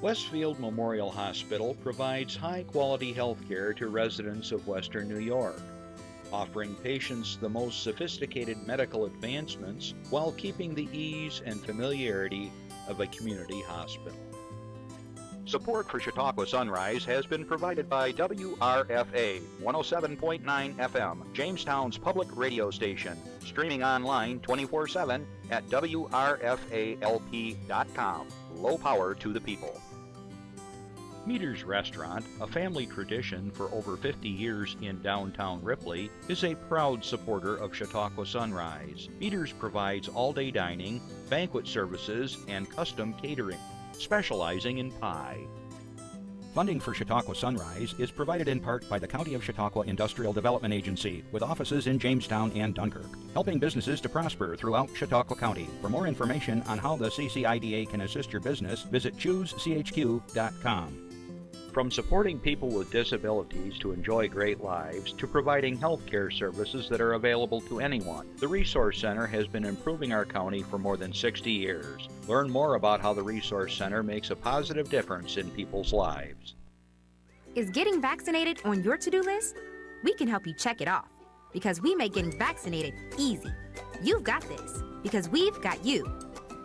Westfield Memorial Hospital provides high-quality health care to residents of Western New York, offering patients the most sophisticated medical advancements while keeping the ease and familiarity of a community hospital. Support for Chautauqua Sunrise has been provided by WRFA 107.9 FM, Jamestown's public radio station, streaming online 24/7 at WRFALP.com. Low power to the people. Meter's Restaurant, a family tradition for over 50 years in downtown Ripley, is a proud supporter of Chautauqua Sunrise. Meter's provides all-day dining, banquet services, and custom catering, specializing in pie. Funding for Chautauqua Sunrise is provided in part by the County of Chautauqua Industrial Development Agency, with offices in Jamestown and Dunkirk, helping businesses to prosper throughout Chautauqua County. For more information on how the CCIDA can assist your business, visit choosechq.com. From supporting people with disabilities to enjoy great lives, to providing health care services that are available to anyone, the Resource Center has been improving our county for more than 60 years. Learn more about how the Resource Center makes a positive difference in people's lives. Is getting vaccinated on your to-do list? We can help you check it off, because we make getting vaccinated easy. You've got this, because we've got you.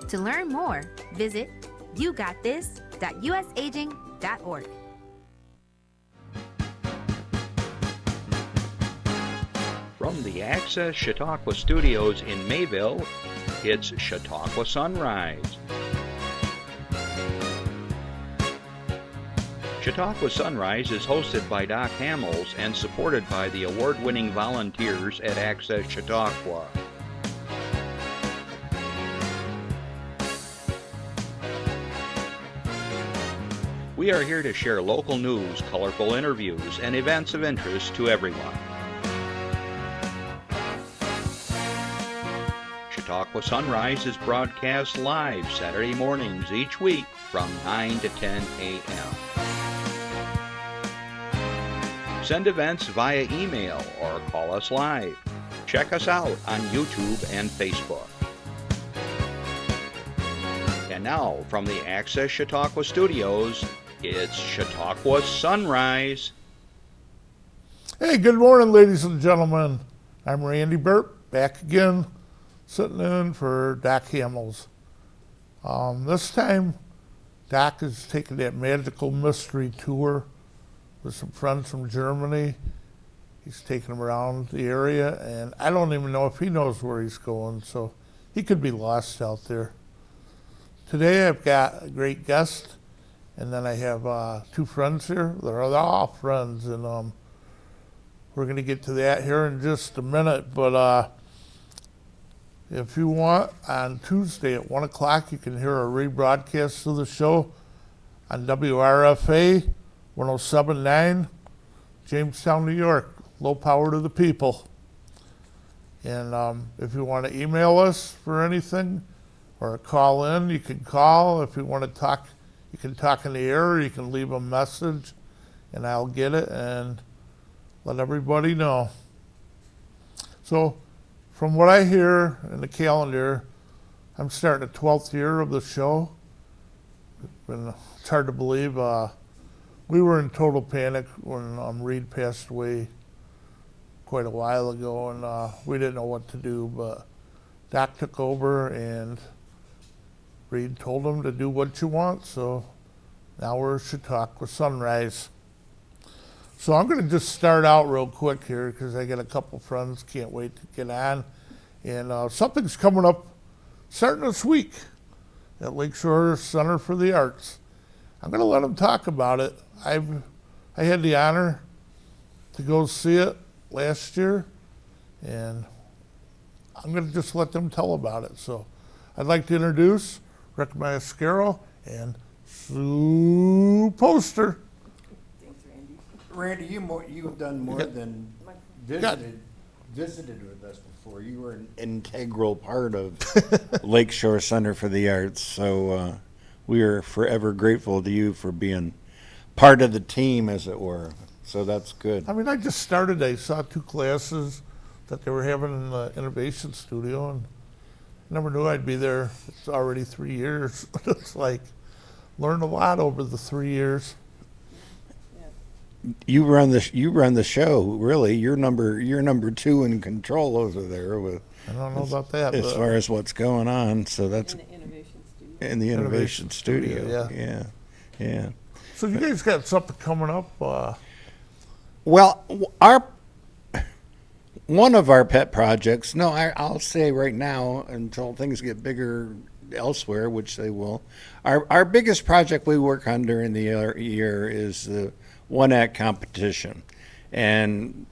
To learn more, visit yougotthis.usaging.org. From the Access Chautauqua Studios in Mayville, it's Chautauqua Sunrise. Chautauqua Sunrise is hosted by Doc Hamels and supported by the award-winning volunteers at Access Chautauqua. We are here to share local news, colorful interviews, and events of interest to everyone. Chautauqua Sunrise is broadcast live Saturday mornings each week from 9 to 10 a.m. Send events via email or call us live. Check us out on YouTube and Facebook. And now, from the Access Chautauqua Studios, it's Chautauqua Sunrise. Hey, good morning, ladies and gentlemen. I'm Randy Burt, back again, sitting in for Doc Hamels. This time, Doc is taking that magical mystery tour with some friends from Germany. He's taking them around the area, and I don't even know if he knows where he's going, so he could be lost out there. Today I've got a great guest, and then I have two friends here. They're all friends, and we're going to get to that here in just a minute, but if you want, on Tuesday at 1 o'clock, you can hear a rebroadcast of the show on WRFA 107.9, Jamestown, New York. Low power to the people. And if you want to email us for anything or call in, you can call. If you want to talk, you can talk in the air, or you can leave a message, and I'll get it and let everybody know. So, from what I hear in the calendar, I'm starting the 12th year of the show. It's hard to believe. We were in total panic when Reed passed away quite a while ago, and we didn't know what to do, but Doc took over, and Reed told him to do what you want, so now we're Chautauqua Sunrise. So I'm going to just start out real quick here because I got a couple friends, can't wait to get on. And something's coming up starting this week at Lakeshore Center for the Arts. I'm going to let them talk about it. I had the honor to go see it last year, and I'm going to just let them tell about it. So I'd like to introduce Rick Mascaro and Sue Poster. Randy, you've done more than visited with us before. You were an integral part of Lakeshore Center for the Arts, so we are forever grateful to you for being part of the team, as it were. So that's good. I mean, I just started. I saw two classes that they were having in the Innovation Studio, and never knew I'd be there. It's already 3 years. It's like, learned a lot over the 3 years. You run the show, really. You're number two in control over there with I don't know about that. as but far as what's going on. So that's In the innovation studio. in the innovation studio. yeah. Yeah. So you guys got something coming up? Well, one of our pet projects. No, I'll say right now until things get bigger elsewhere, which they will. Our biggest project we work on during the year is the One Act competition, and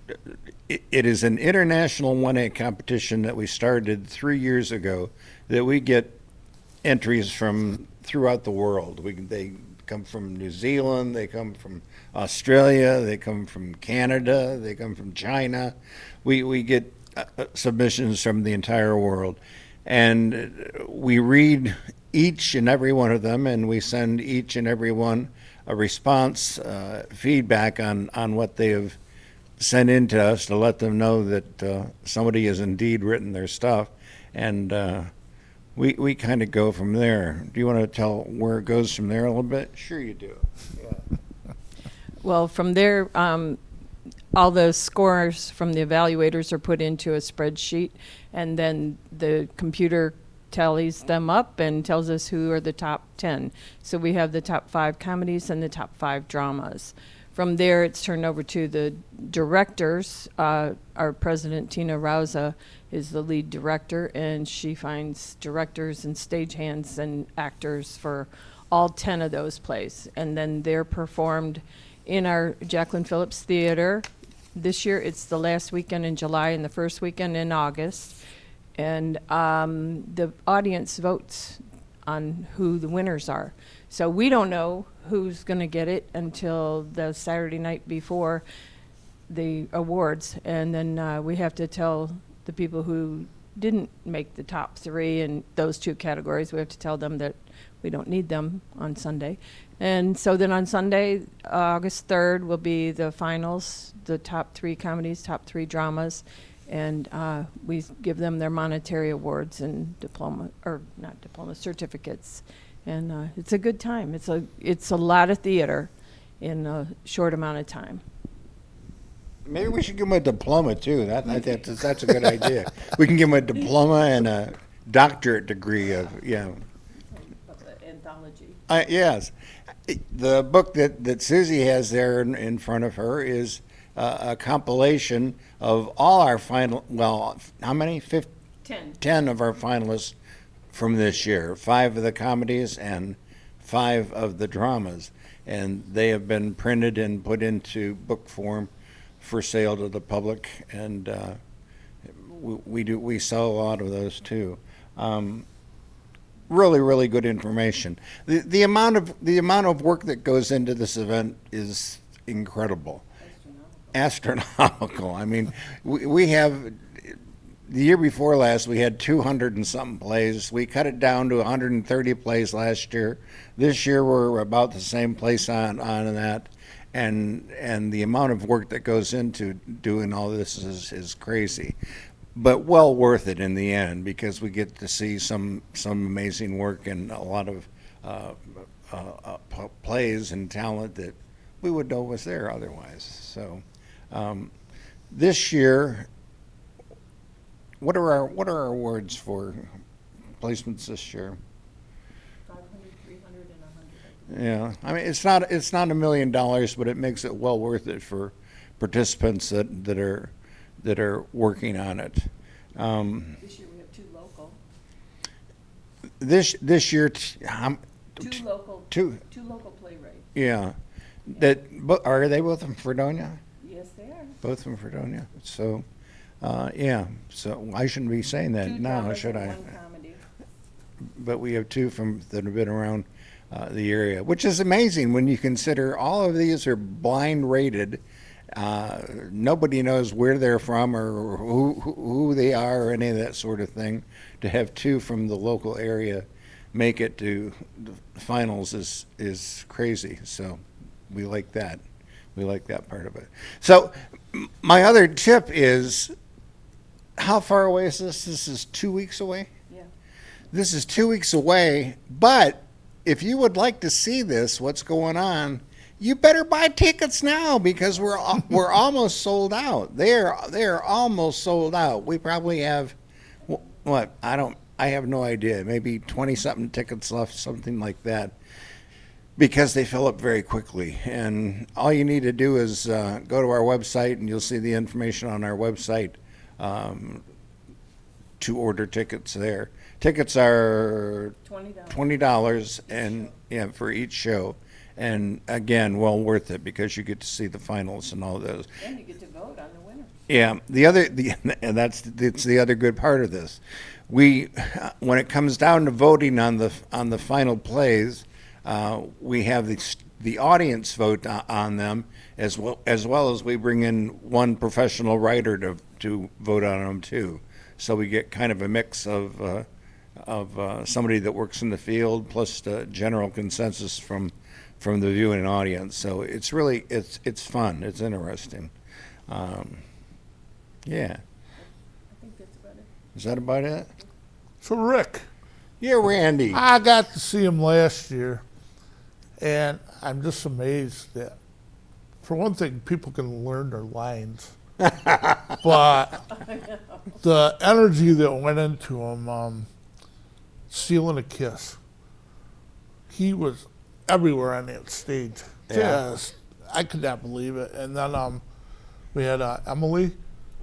it is an international One Act competition that we started 3 years ago. That we get entries from throughout the world. They come from New Zealand, they come from Australia, they come from Canada, they come from China. We get submissions from the entire world, and we read each and every one of them, and we send each and every one a response, feedback on what they have sent in to us to let them know that somebody has indeed written their stuff, and we kind of go from there. Do you want to tell where it goes from there a little bit? Sure you do. Yeah. Well, from there, all the scores from the evaluators are put into a spreadsheet, and then the computer tallies them up and tells us who are the top 10. So we have the top 5 comedies and the top 5 dramas. From there, it's turned over to the directors. Our president, Tina Rauza, is the lead director, and she finds directors and stagehands and actors for all 10 of those plays. And then they're performed in our Jacqueline Phillips Theater. This year, it's the last weekend in July and the first weekend in August. And the audience votes on who the winners are. So we don't know who's going to get it until the Saturday night before the awards. And then we have to tell the people who didn't make the top 3 in those 2 categories, we have to tell them that we don't need them on Sunday. And so then on Sunday, August 3rd, will be the finals, the top 3 comedies, top 3 dramas. And we give them their monetary awards and certificates. And it's a good time. It's a lot of theater in a short amount of time. Maybe we should give them a diploma too. That's a good idea. We can give them a diploma and a doctorate degree of Anthology. Yes, the book that Susie has there in front of her is a compilation of all our final. Well, how many? 10 of our finalists from this year. 5 of the comedies and 5 of the dramas, and they have been printed and put into book form for sale to the public, and we sell a lot of those too. Really good information. The amount of work that goes into this event is incredible. Astronomical. I mean, we have, the year before last, we had 200 and something plays. We cut it down to 130 plays last year. This year we're about the same place on that. And the amount of work that goes into doing all this is crazy, but well worth it in the end, because we get to see some amazing work and a lot of plays and talent that we would know was there otherwise. So this year, what are our awards for placements this year? 500, 300, and 100. Yeah, I mean, it's not $1 million, but it makes it well worth it for participants that are working on it. This year we have 2 local. This year, 2 local. Two. 2 local playwrights. Yeah, are they both from Fredonia? Yes, they are. Both from Fredonia. So, yeah. So I shouldn't be saying that 2 now, dramas should and I? 1 comedy. But we have 2 that have been around the area, which is amazing when you consider all of these are blind rated. Nobody knows where they're from or who they are or any of that sort of thing. To have 2 from the local area make it to the finals is crazy. So we like that. We like that part of it. So my other tip is, how far away is this? This is 2 weeks away? Yeah. This is 2 weeks away, but if you would like to see this, what's going on, you better buy tickets now because we're almost sold out. They're almost sold out. We probably have what? I have no idea. Maybe 20-something tickets left, something like that. Because they fill up very quickly. And all you need to do is go to our website, and you'll see the information on our website to order tickets there. Tickets are $20 and for each show. And again, well worth it because you get to see the finals and all those. And you get to vote on the winner. Yeah, and it's the other good part of this. When it comes down to voting on the final plays, we have the audience vote on them as well as we bring in one professional writer to vote on them too. So we get kind of a mix of somebody that works in the field plus the general consensus from the viewing audience. So it's really it's fun. It's interesting. Yeah. I think that's about it. Is that about it? So Rick, Yeah, Randy. I got to see him last year, and I'm just amazed that, for one thing, people can learn their lines. But the energy that went into him, stealing a kiss, he was everywhere on that stage. Yeah. Just, I could not believe it. And then we had Emily,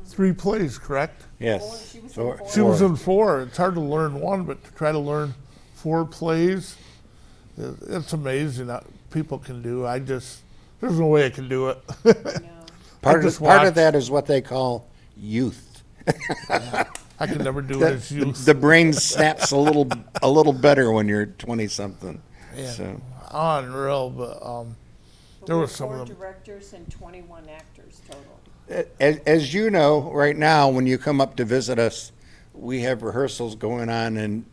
3 plays, correct? Yes. She was in Four. four. She was in 4. It's hard to learn one, but to try to learn 4 plays, it's amazing that people can do. There's no way I can do it. Part just of watched. that is what they call youth. I could never do it as youth. The brain snaps a little better when you're 20-something. Yeah. So Unreal, but there was some 4 of them. directors and 21 actors total. as you know, right now when you come up to visit us, we have rehearsals going on in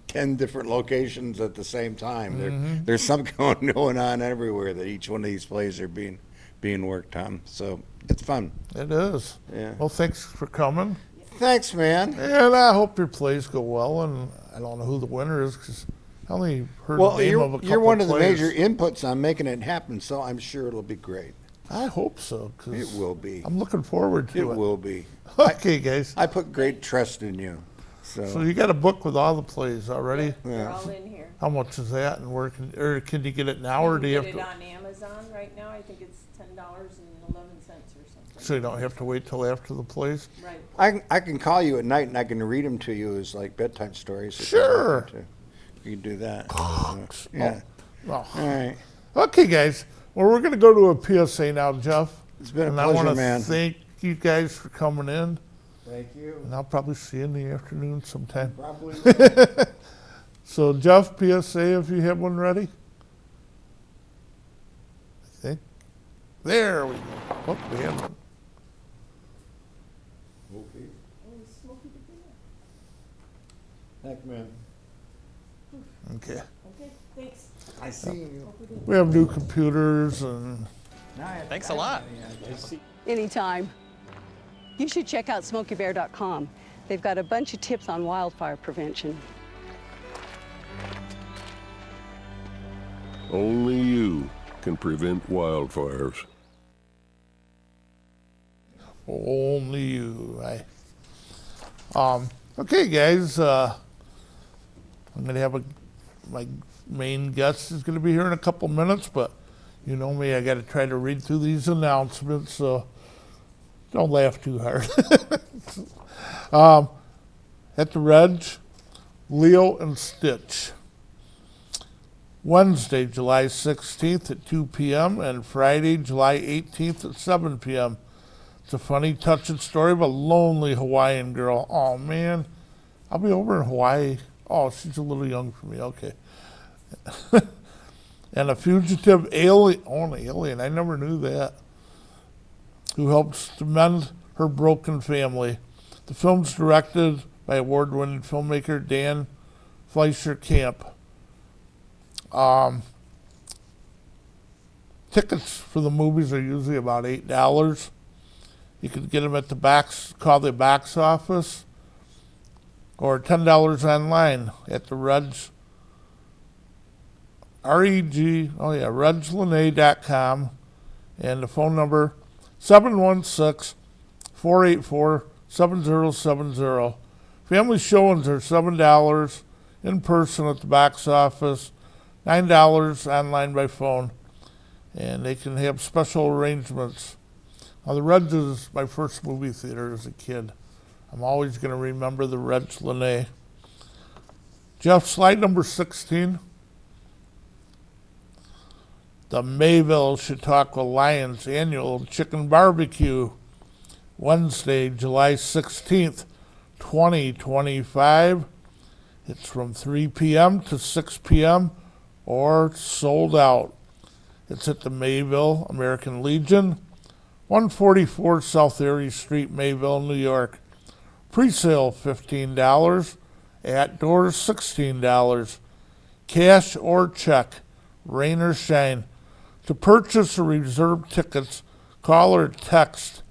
10 different locations at the same time. There's something going on everywhere that each one of these plays are being worked on. So it's fun. It is. Yeah. Well, thanks for coming. Thanks, man. And I hope your plays go well. And I don't know who the winner is because I only heard Well, the name of a couple you're one of the plays. major inputs on making it happen, so I'm sure it'll be great. I hope so. 'Cause It will be. I'm looking forward to It it. will be. Okay, guys. I put great trust in you. So you got a book with all the plays already? They're all in here. How much is that? And can you get it now, or do you You have can get to? it on Amazon right now. I think it's $10.11 or something. So you don't have to wait till after the plays? Right. I can call you at night and I can read them to you as like bedtime stories. if Sure. you want to. You can do that. Yeah. Oh. All right. Okay, guys. Well, we're going to go to a PSA now, Jeff. It's been a And I pleasure, want to man. thank you guys for coming in. Thank you. And I'll probably see you in the afternoon sometime. Probably. So, Jeff, PSA, if you have one ready. I think. There we go. Oh, we have one. Thanks, man. Okay. Okay, thanks. I see you. We have new computers and Thanks a lot. Anytime. You should check out SmokeyBear.com. They've got a bunch of tips on wildfire prevention. Only you can prevent wildfires. only you, right? Okay, guys. I'm going to have my main guest is going to be here in a couple minutes, but you know me, I got to try to read through these announcements, so don't laugh too hard. At the Reg, Leo and Stitch. Wednesday, July 16th at 2 p.m. and Friday, July 18th at 7 p.m. It's a funny, touching story of a lonely Hawaiian girl. Oh, man. I'll be over in Hawaii. Oh, she's a little young for me. Okay. And a fugitive alien. Oh, an alien. I never knew that. Who helps to mend her broken family. The film's directed by award-winning filmmaker Dan Fleischer Camp. Tickets for the movies are usually about $8. You can get them at call the box office, or $10 online at the Reg reglanay.com, and the phone number 716-484-7070. Family showings are $7 in person at the box office, $9 online by phone, and they can have special arrangements. Now, the Reds is my first movie theater as a kid. I'm always going to remember the Reds Lanay. Jeff, slide number 16. The Mayville Chautauqua Lions Annual Chicken Barbecue, Wednesday, July 16th, 2025. It's from 3 p.m. to 6 p.m. or sold out. It's at the Mayville American Legion, 144 South Erie Street, Mayville, New York. Pre-sale $15, at doors $16. Cash or check, rain or shine. To purchase or reserve tickets, call or text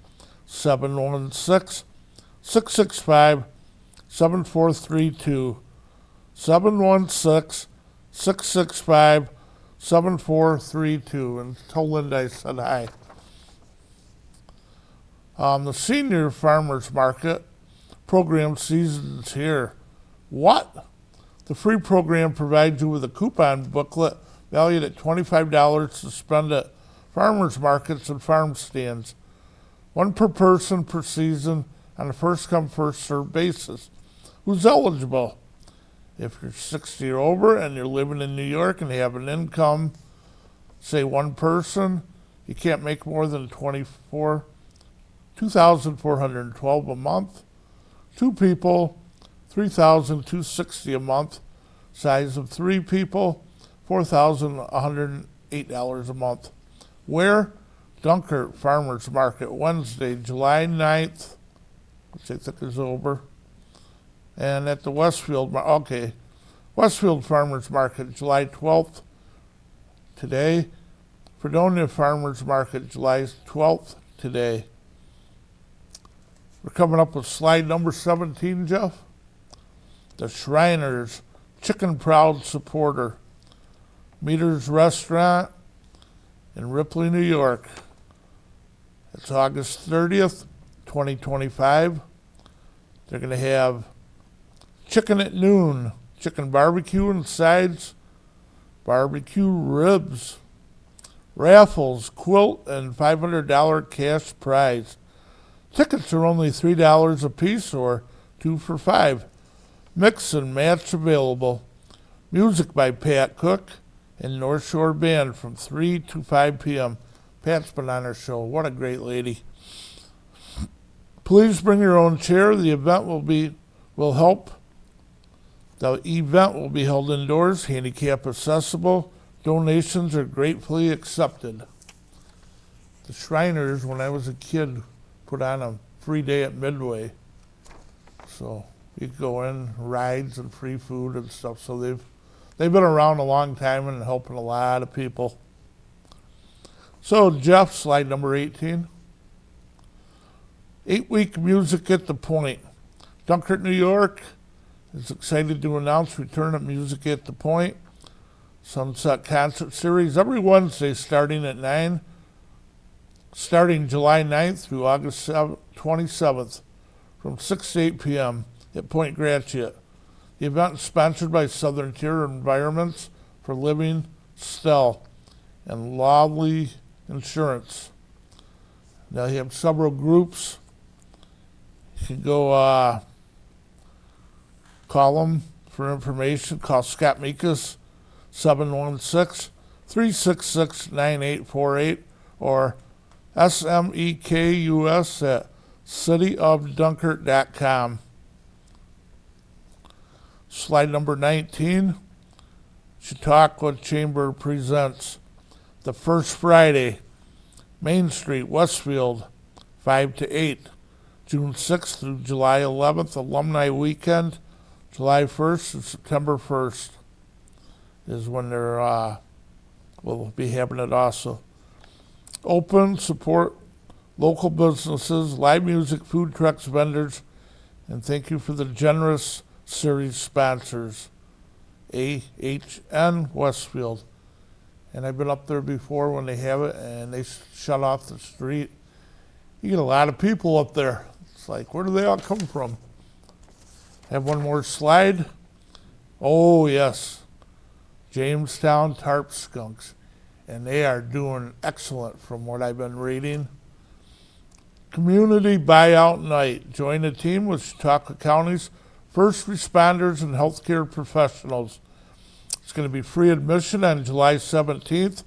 716-665-7432. 716-665-7432. And tell Linda I said hi. The Senior Farmers Market program season's here. What? The free program provides you with a coupon booklet valued at $25 to spend at farmers markets and farm stands. One per person per season on a first-come, first-served basis. Who's eligible? If you're 60 or over and you're living in New York and have an income, say one person, you can't make more than $2,412 a month. Two people, $3,260 a month. Size of three people, $4,108 a month. Where? Dunkirk Farmers Market, Wednesday, July 9th, which I think is over. And at the Westfield Farmers Market, July 12th, today. Fredonia Farmers Market, July 12th, today. We're coming up with slide number 17, Jeff. The Shriners Chicken Proud Supporter. Meter's Restaurant in Ripley, New York. It's August 30th, 2025. They're going to have chicken at noon, chicken barbecue and sides, barbecue ribs, raffles, quilt, and $500 cash prize. Tickets are only $3 a piece or 2 for $5. Mix and match available. Music by Pat Cook and North Shore Band from 3 to 5 p.m. Pat's been on our show. What a great lady. Please bring your own chair. The event will help. The event will be held indoors, handicap accessible. Donations are gratefully accepted. The Shriners, when I was a kid, put on a free day at Midway. So you could go in, rides and free food and stuff. So they've been around a long time and helping a lot of people. So Jeff, slide number 18. 8-week music at the Point. Dunkirk, New York is excited to announce return of Music at the Point. Sunset Concert Series every Wednesday starting at 9, starting July 9th through August 27th from 6 to 8 p.m. at Point Gratiot. The event is sponsored by Southern Tier Environments for Living, Stell, and Lawley Insurance. Now you have several groups. You can go call them for information. Call Scott Mikas, 716-366-9848, or SMEKUS at cityofdunkirk.com. Slide number 19. Chautauqua Chamber presents the First Friday, Main Street, Westfield, 5 to 8, June 6th through July 11th, Alumni Weekend, July 1st and September 1st is when they're will be having it also. Open, support local businesses, live music, food trucks, vendors, and thank you for the generous series sponsors. AHN Westfield. and I've been up there before when they have it, and they shut off the street. You get a lot of people up there. It's like, where do they all come from? Have one more slide. Oh, yes. Jamestown Tarp Skunks. And they are doing excellent from what I've been reading. Community Buyout Night. Join the team with Chautauqua County's first responders and healthcare professionals. It's going to be free admission on July 17th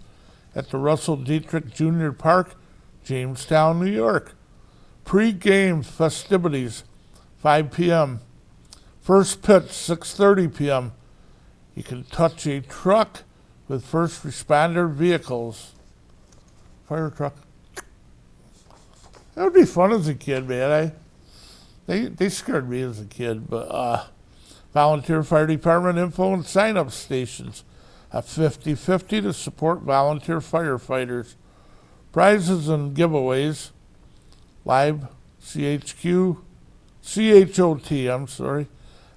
at the Russell Dietrich Jr. Park, Jamestown, New York. Pre-game festivities, 5 p.m. First pitch, 6:30 p.m. You can touch a truck with first responder vehicles. Fire truck. That would be fun as a kid, man. They scared me as a kid, but volunteer fire department info and sign-up stations. A 50-50 to support volunteer firefighters. Prizes and giveaways. Live CHOT,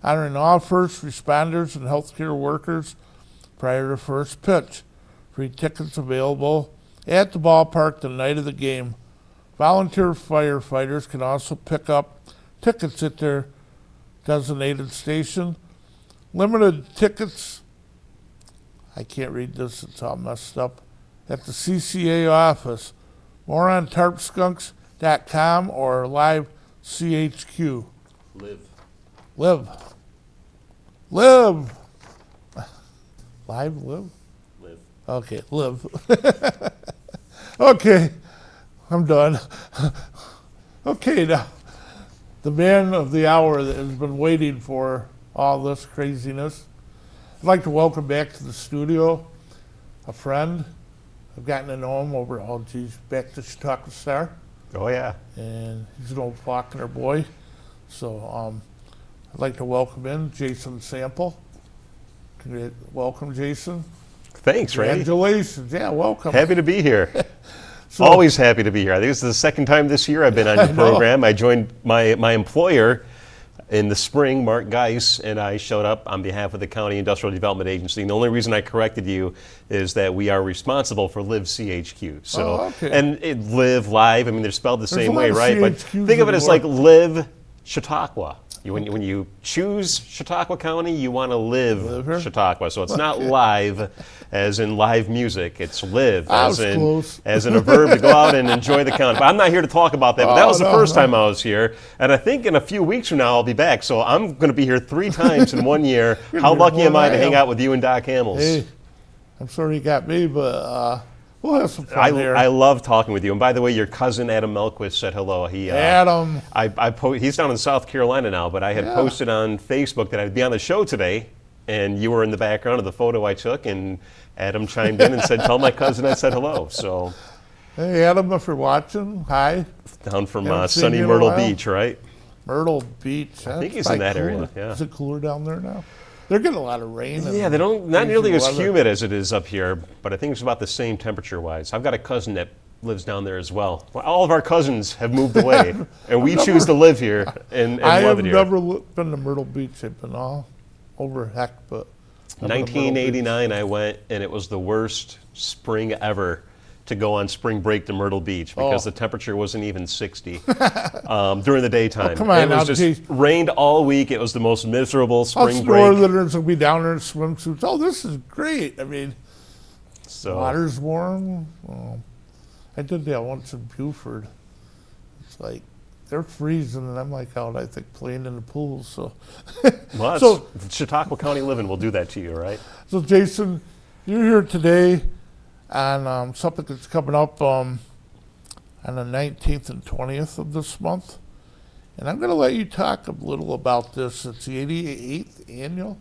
honoring all first responders and healthcare workers prior to first pitch. Free tickets available at the ballpark the night of the game. Volunteer firefighters can also pick up tickets at their designated station. Limited tickets, I can't read this, it's all messed up, at the CCA office. More on tarpskunks.com or live CHQ. Live. Live. Live, live? Live. Okay, live. Okay, I'm done. Okay, now, the man of the hour that has been waiting for all this craziness. I'd like to welcome back to the studio a friend. I've gotten to know him over, back to Chautauqua Star. Oh, yeah. And he's an old Faulkner boy. So I'd like to welcome in Jason Sample. Welcome, Jason. Thanks, Randy. Congratulations. Yeah, welcome. Happy to be here. So, Always happy to be here. I think this is the second time this year I've been on your program. I joined my employer in the spring, Mark Geis, and I showed up on behalf of the County Industrial Development Agency. And the only reason I corrected you is that we are responsible for Live CHQ. So, and Live, Live, I mean, they're spelled the same way, right? But think of it as like Live Chautauqua. When you choose Chautauqua County, you want to live Chautauqua. So it's not live as in live music. It's live as in a verb to go out and enjoy the county. But I'm not here to talk about that. But that was the first time I was here. And I think in a few weeks from now I'll be back. So I'm going to be here 3 times in 1 year. How lucky am I to hang out with you and Doc Hamels? Hey, I'm sorry you got me, but we'll have some fun here. I love talking with you. And by the way, your cousin Adam Melquist said hello. Adam. He's down in South Carolina now, but I had posted on Facebook that I'd be on the show today, and you were in the background of the photo I took, and Adam chimed in and said, "Tell my cousin I said hello." So, hey, Adam, if you're watching, hi. Down from sunny Myrtle Beach, right? Myrtle Beach. I think he's in that area. Yeah. Is it cooler down there now? They're getting a lot of rain. Yeah, they don't, not nearly as humid as it is up here, but I think it's about the same temperature-wise. I've got a cousin that lives down there as well. All of our cousins have moved away, and we choose to live here and love it here. I have never been to Myrtle Beach. I've been all over heck, but 1989 I went, and it was the worst spring ever to go on spring break to Myrtle Beach because the temperature wasn't even 60 during the daytime. Come on, it was just rained all week. It was the most miserable spring break. Northerners will be down there in swimsuits. Oh, this is great. I mean, water's warm. I did that once in Buford. It's like they're freezing, and I'm like out, I think, playing in the pool. So, well, Chautauqua County living will do that to you, right? So, Jason, you're here today on something that's coming up on the 19th and 20th of this month. And I'm going to let you talk a little about this. It's the 88th annual?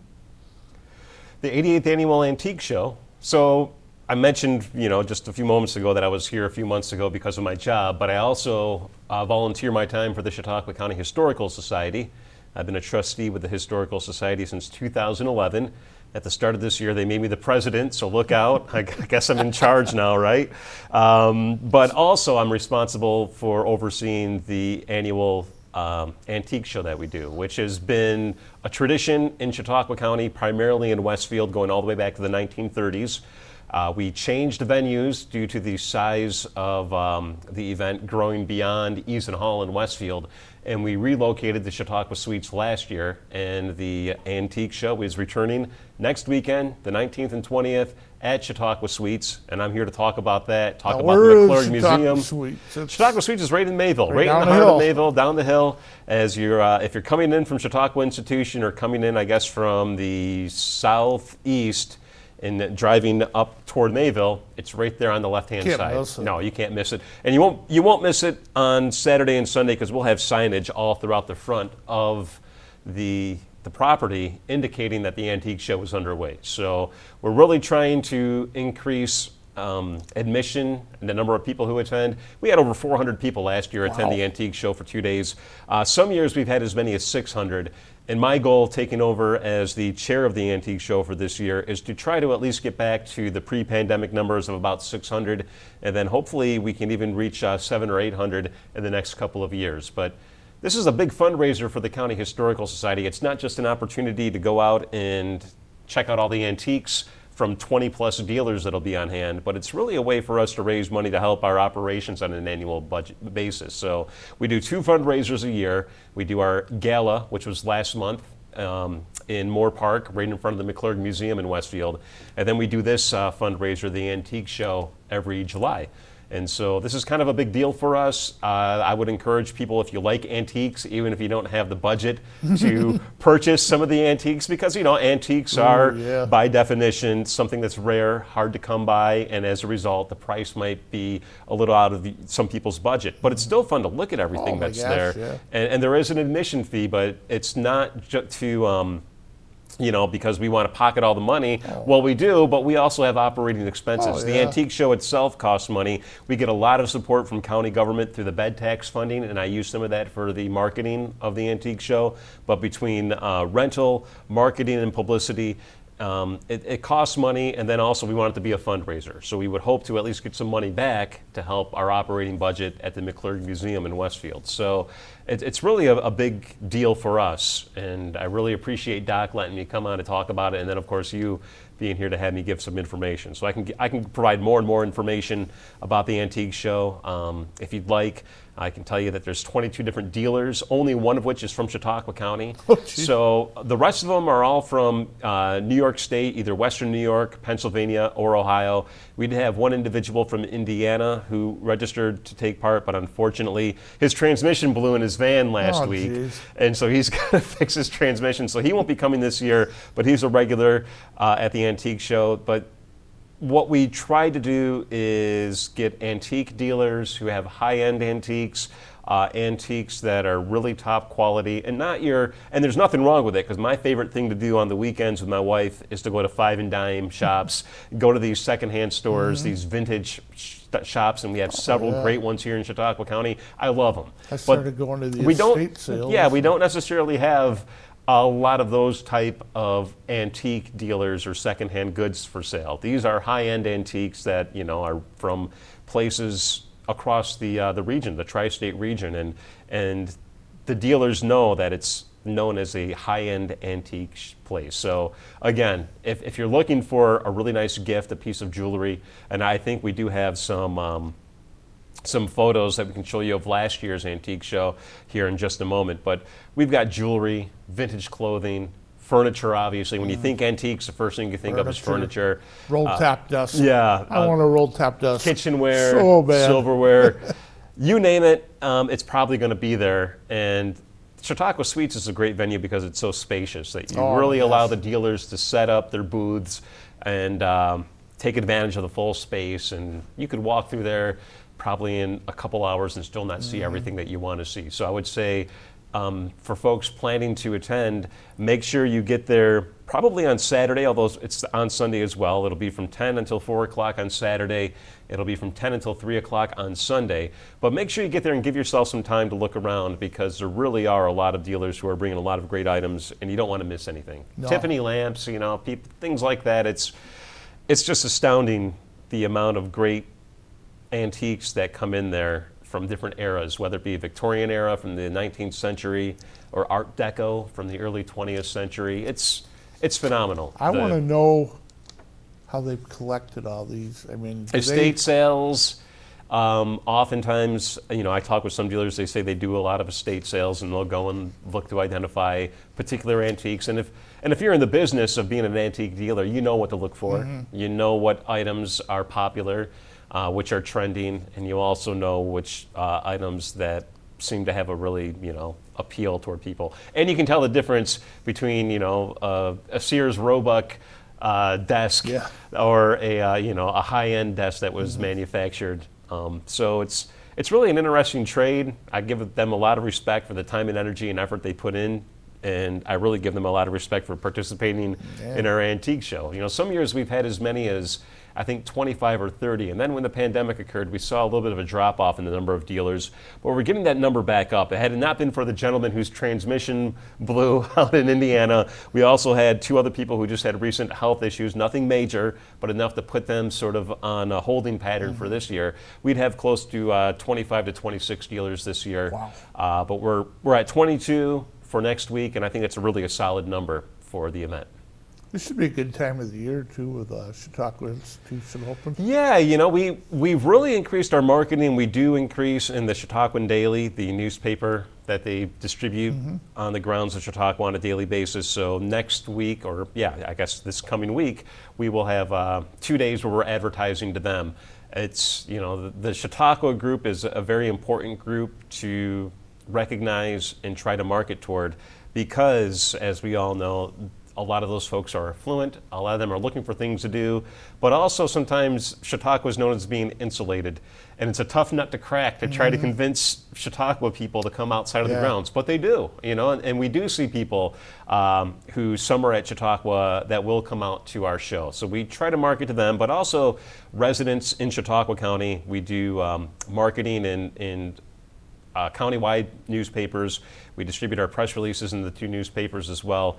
The 88th annual antique show. So I mentioned, just a few moments ago that I was here a few months ago because of my job, but I also volunteer my time for the Chautauqua County Historical Society. I've been a trustee with the Historical Society since 2011. At the start of this year, they made me the president, so look out. I guess I'm in charge now, right? But also, I'm responsible for overseeing the annual antique show that we do, which has been a tradition in Chautauqua County, primarily in Westfield, going all the way back to the 1930s. We changed venues due to the size of the event growing beyond Eason Hall in Westfield, and we relocated the Chautauqua Suites last year, and the Antique Show is returning next weekend, the 19th and 20th, at Chautauqua Suites, and I'm here to talk about that, talk about the McClurg Museum. Chautauqua Suites is right in Mayville, right in the heart of Mayville, down the hill. As you're, if you're coming in from Chautauqua Institution or coming in, I guess, from the southeast and driving up toward Mayville, it's right there on the left-hand side. No, you can't miss it, and you won't miss it on Saturday and Sunday because we'll have signage all throughout the front of the property indicating that the Antique Show is underway. So we're really trying to increase admission and the number of people who attend. We had over 400 people last year attend the Antique Show for 2 days. Some years we've had as many as 600. And my goal, taking over as the chair of the Antique Show for this year, is to try to at least get back to the pre-pandemic numbers of about 600, and then hopefully we can even reach 700 or 800 in the next couple of years. But this is a big fundraiser for the County Historical Society. It's not just an opportunity to go out and check out all the antiques from 20 plus dealers that'll be on hand, but it's really a way for us to raise money to help our operations on an annual budget basis. So we do 2 fundraisers a year. We do our gala, which was last month in Moore Park, right in front of the McClurg Museum in Westfield. And then we do this fundraiser, the Antique Show, every July. And so this is kind of a big deal for us. I would encourage people, if you like antiques, even if you don't have the budget, to purchase some of the antiques, because, you know, antiques are, by definition, something that's rare, hard to come by, and as a result, the price might be a little out of some people's budget. But it's still fun to look at everything that's there. And there is an admission fee, but it's not to you know, because we want to pocket all the money. Well, we do, but we also have operating expenses. The Antique Show itself costs money. We get a lot of support from county government through the bed tax funding, and I use some of that for the marketing of the Antique Show. But between rental, marketing, and publicity, it costs money, and then also we want it to be a fundraiser. So we would hope to at least get some money back to help our operating budget at the McClurg Museum in Westfield. So it's really a big deal for us, and I really appreciate Doc letting me come on to talk about it, and then of course you being here to have me give some information. So I can provide more and more information about the Antique Show. If you'd like, I can tell you that there's 22 different dealers, only one of which is from Chautauqua County. So the rest of them are all from New York State, either Western New York, Pennsylvania, or Ohio. We did have one individual from Indiana who registered to take part, but unfortunately his transmission blew in his van last week. And so he's got to fix his transmission. So he won't be coming this year, but he's a regular at the Antique Show. But what we try to do is get antique dealers who have high-end antiques, antiques that are really top quality, and and there's nothing wrong with it, because my favorite thing to do on the weekends with my wife is to go to five and dime shops, go to these secondhand stores, these vintage shops, and we have several great ones here in Chautauqua County. I love them. I started going to the estate sales. Yeah, we don't necessarily have a lot of those type of antique dealers or secondhand goods for sale. These are high-end antiques that, you know, are from places across the region, the tri-state region, and the dealers know that it's known as a high-end antique place. So again, if you're looking for a really nice gift, a piece of jewelry, and I think we do have some photos that we can show you of last year's Antique Show here in just a moment, but we've got jewelry, vintage clothing, furniture, obviously. When you think antiques, the first thing you think of is furniture. Roll tap desk. Yeah. I want a roll tap desk. Kitchenware, so bad. silverware, you name it, it's probably going to be there. And Chautauqua Suites is a great venue because it's so spacious that you really allow the dealers to set up their booths and take advantage of the full space. And you could walk through there probably in a couple hours and still not see everything that you want to see. So I would say for folks planning to attend, make sure you get there probably on Saturday, although it's on Sunday as well. It'll be from 10 until 4 o'clock on Saturday. It'll be from 10 until 3 o'clock on Sunday. But make sure you get there and give yourself some time to look around, because there really are a lot of dealers who are bringing a lot of great items, and you don't want to miss anything. Tiffany lamps, you know, things like that. It's just astounding the amount of great antiques that come in there from different eras, whether it be Victorian era from the 19th century or Art Deco from the early 20th century. It's phenomenal. I want to know how they've collected all these. I mean, do Estate sales. Oftentimes, I talk with some dealers. They say they do a lot of estate sales, and they'll go and look to identify particular antiques. And if you're in the business of being an antique dealer, you know what to look for. You know what items are popular, which are trending, and you also know which items that seem to have a really, appeal toward people. And you can tell the difference between, a Sears Roebuck desk or a high-end desk that was manufactured. So it's really an interesting trade. I give them a lot of respect for the time and energy and effort they put in, and I really give them a lot of respect for participating in our antique show. Some years we've had as many as, I think, 25 or 30, and then when the pandemic occurred, we saw a little bit of a drop-off in the number of dealers, but we're getting that number back up. Had it not been for the gentleman whose transmission blew out in Indiana, we also had 2 other people who just had recent health issues, nothing major, but enough to put them sort of on a holding pattern for this year. We'd have close to 25 to 26 dealers this year. Wow. But we're at 22 for next week, and I think it's really a solid number for the event. This should be a good time of the year, too, with Chautauqua Institution open. Yeah, we've really increased our marketing. We do increase in the Chautauquan Daily, the newspaper that they distribute on the grounds of Chautauqua on a daily basis. So next week, or I guess this coming week, we will have 2 days where we're advertising to them. It's, the Chautauqua group is a very important group to recognize and try to market toward because, as we all know, a lot of those folks are affluent, a lot of them are looking for things to do, but also sometimes Chautauqua is known as being insulated. And it's a tough nut to crack to try to convince Chautauqua people to come outside of the grounds, but they do, and we do see people who summer at Chautauqua that will come out to our show. So we try to market to them, but also residents in Chautauqua County. We do marketing in countywide newspapers. We distribute our press releases in the 2 newspapers as well.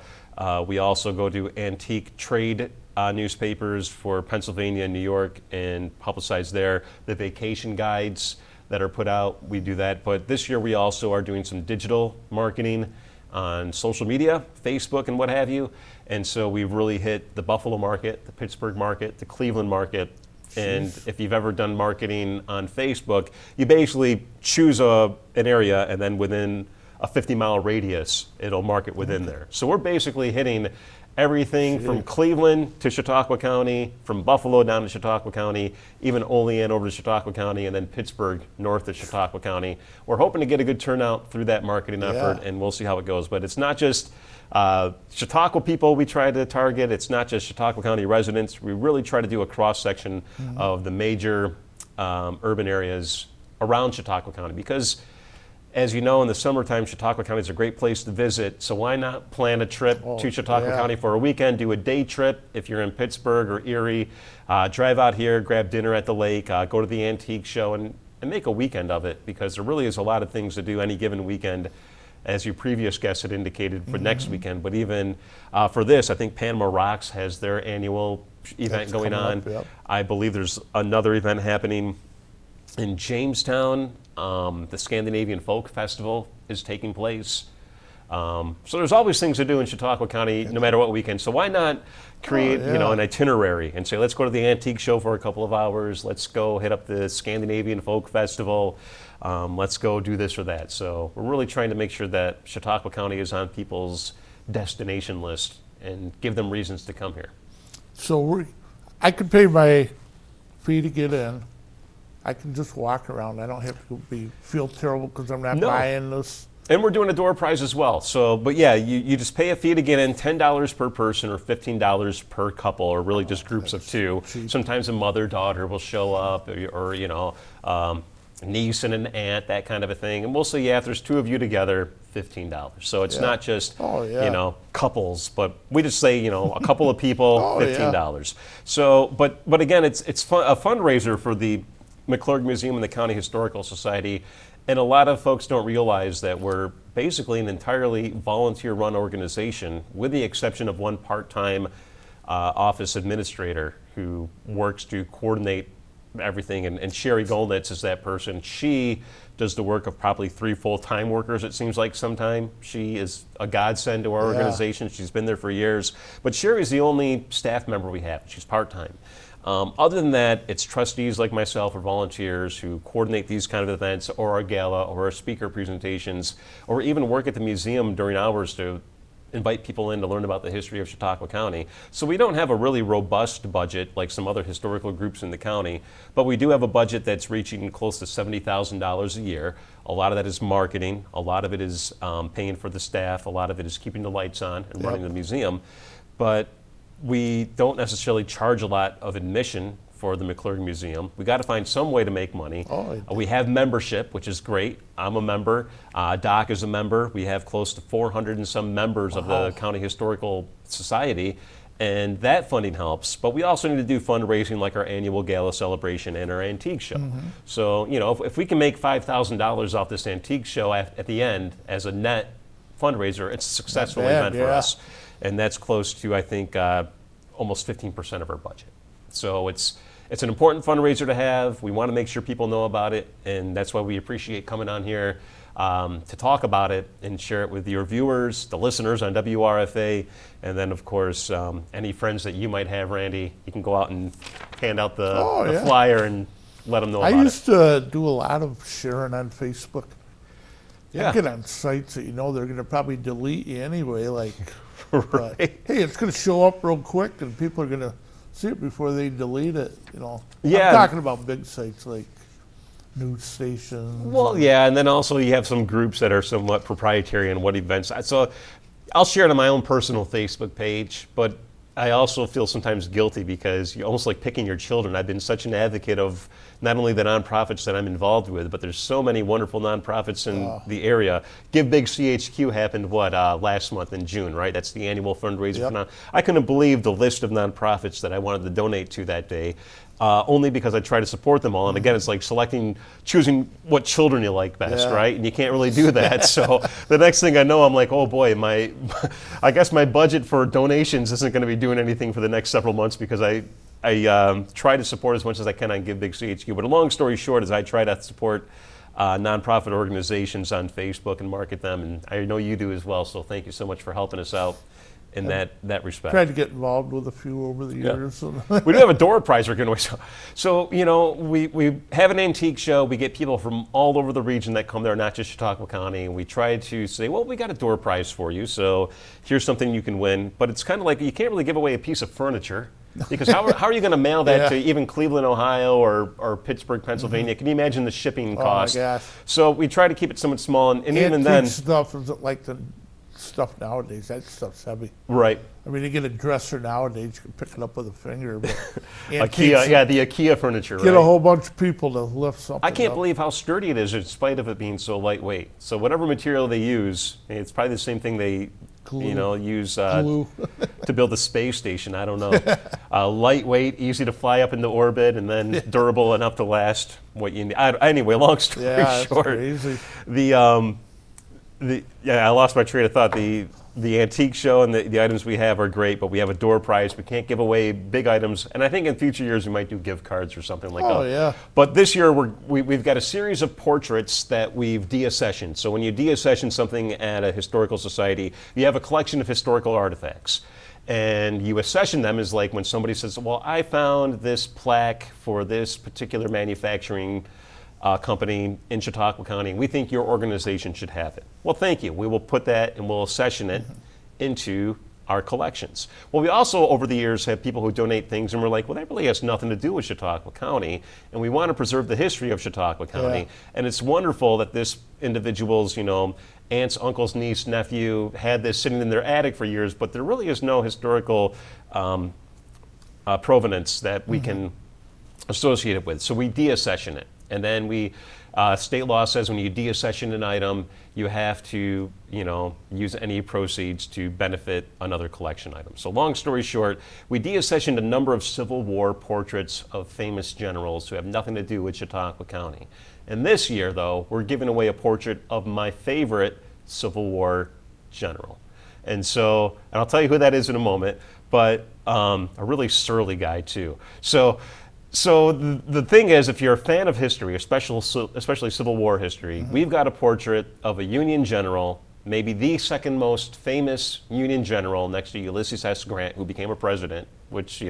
We also go to antique trade newspapers for Pennsylvania and New York and publicize there. The vacation guides that are put out, we do that. But this year we also are doing some digital marketing on social media, Facebook and what have you. And so we've really hit the Buffalo market, the Pittsburgh market, the Cleveland market. And if you've ever done marketing on Facebook, you basically choose an area and then within a 50-mile radius, it'll market within there. So we're basically hitting everything from Cleveland to Chautauqua County, from Buffalo down to Chautauqua County, even Olean over to Chautauqua County, and then Pittsburgh north of Chautauqua County. We're hoping to get a good turnout through that marketing effort, and we'll see how it goes. But it's not just Chautauqua people we try to target. It's not just Chautauqua County residents. We really try to do a cross-section of the major urban areas around Chautauqua County because, as you know, in the summertime, Chautauqua County is a great place to visit. So why not plan a trip to Chautauqua County for a weekend, do a day trip if you're in Pittsburgh or Erie, drive out here, grab dinner at the lake, go to the antique show, and make a weekend of it because there really is a lot of things to do any given weekend, as your previous guest had indicated for next weekend. But even for this, I think Panama Rocks has their annual event going on. I believe there's another event happening in Jamestown. The Scandinavian Folk Festival is taking place. So there's always things to do in Chautauqua County, no matter what weekend. So why not create, an itinerary and say, let's go to the antique show for a couple of hours. Let's go hit up the Scandinavian Folk Festival. Let's go do this or that. So we're really trying to make sure that Chautauqua County is on people's destination list and give them reasons to come here. So I could pay my fee to get in. I can just walk around. I don't have to feel terrible because I'm not buying this. And we're doing a door prize as well. So, but yeah, you just pay a fee to get in, $10 per person or $15 per couple, or really just groups of 2. Cheap. Sometimes a mother, daughter will show up, or niece and an aunt, that kind of a thing. And we'll say, if there's 2 of you together, $15. So it's not just, couples, but we just say, a couple of people, $15. So, but again, it's a fundraiser for the McClurg Museum and the County Historical Society, and a lot of folks don't realize that we're basically an entirely volunteer-run organization, with the exception of one part-time office administrator who works to coordinate everything. And Sherry Goldnitz is that person. She does the work of probably 3 full-time workers, it seems like sometimes. She is a godsend to our organization. She's been there for years. But Sherry's the only staff member we have. She's part-time. Other than that, it's trustees like myself or volunteers who coordinate these kind of events, or our gala, or our speaker presentations, or even work at the museum during hours to invite people in to learn about the history of Chautauqua County. So we don't have a really robust budget like some other historical groups in the county, but we do have a budget that's reaching close to $70,000 a year. A lot of that is marketing, a lot of it is paying for the staff, a lot of it is keeping the lights on and running the museum. But we don't necessarily charge a lot of admission for the McClurg Museum. We got to find some way to make money. We have membership, which is great. I'm a member. Doc is a member. We have close to 400 and some members of the County Historical Society, and that funding helps. But we also need to do fundraising like our annual gala celebration and our antique show. So, you know, if we can make $5,000 off this antique show at the end as a net fundraiser, it's a successful event for us. And that's close to, I think, almost 15% of our budget. So it's an important fundraiser to have. We want to make sure people know about it, and that's why we appreciate coming on here to talk about it and share it with your viewers, the listeners on WRFA, and then, of course, any friends that you might have, Randy. You can go out and hand out the flyer and let them know about it. I used to do a lot of sharing on Facebook. Yeah. I get on sites that you know they're going to probably delete you anyway. Like, right. Hey, it's going to show up real quick, and people are going to see it before they delete it. You know. Yeah. I'm talking about big sites like news stations. Well, yeah, and then also you have some groups that are somewhat proprietary in what events. So I'll share it on my own personal Facebook page, but I also feel sometimes guilty because you're almost like picking your children. I've been such an advocate of not only the nonprofits that I'm involved with, but there's so many wonderful nonprofits in the area. Give Big CHQ happened, last month in June, right? That's the annual fundraiser. I couldn't believe the list of nonprofits that I wanted to donate to that day. Only because I try to support them all. And again, it's like choosing what children you like best, right? And you can't really do that. So the next thing I know, I'm like, oh boy, I guess my budget for donations isn't going to be doing anything for the next several months because I try to support as much as I can on Give Big CHQ. But a long story short is I try to support nonprofit organizations on Facebook and market them. And I know you do as well. So thank you so much for helping us out in that respect. Tried to get involved with a few over the years. We do have a door prize we're giving away. So, you know, we have an antique show. We get people from all over the region that come there, not just Chautauqua County. And we try to say, well, we got a door prize for you. So here's something you can win. But it's kind of like you can't really give away a piece of furniture. Because how are you going to mail that to even Cleveland, Ohio, or Pittsburgh, Pennsylvania? Can you imagine the shipping cost? Oh my gosh. So we try to keep it somewhat small. And even then, stuff isn't like the stuff nowadays. That stuff's heavy. Right. I mean, you get a dresser nowadays, you can pick it up with a finger. But IKEA, the IKEA furniture. Get a whole bunch of people to lift something. I can't believe how sturdy it is, in spite of it being so lightweight. So whatever material they use, it's probably the same thing they use to build the space station. I don't know. Lightweight, easy to fly up into orbit, and then durable enough to last what you need. Anyway, long story short, crazy. I lost my train of thought. The antique show and the items we have are great, but we have a door prize. We can't give away big items, and I think in future years we might do gift cards or something like that. But this year we've got a series of portraits that we've deaccessioned. So when you deaccession something at a historical society, you have a collection of historical artifacts. And you accession them is like when somebody says, well, I found this plaque for this particular manufacturing company in Chautauqua County, and we think your organization should have it. Well, thank you. We will put that and we'll accession it into our collections. Well, we also, over the years, have people who donate things, and we're like, well, that really has nothing to do with Chautauqua County, and we want to preserve the history of Chautauqua County. And it's wonderful that this individual's, aunts, uncles, niece, nephew had this sitting in their attic for years, but there really is no historical provenance that we can associate it with. So we deaccession it. And then state law says when you deaccession an item, you have to, use any proceeds to benefit another collection item. So long story short, we deaccessioned a number of Civil War portraits of famous generals who have nothing to do with Chautauqua County. And this year, though, we're giving away a portrait of my favorite Civil War general. And I'll tell you who that is in a moment, but a really surly guy, too. So So the thing is, if you're a fan of history, especially Civil War history, we've got a portrait of a Union general, maybe the second most famous Union general next to Ulysses S. Grant, who became a president, which,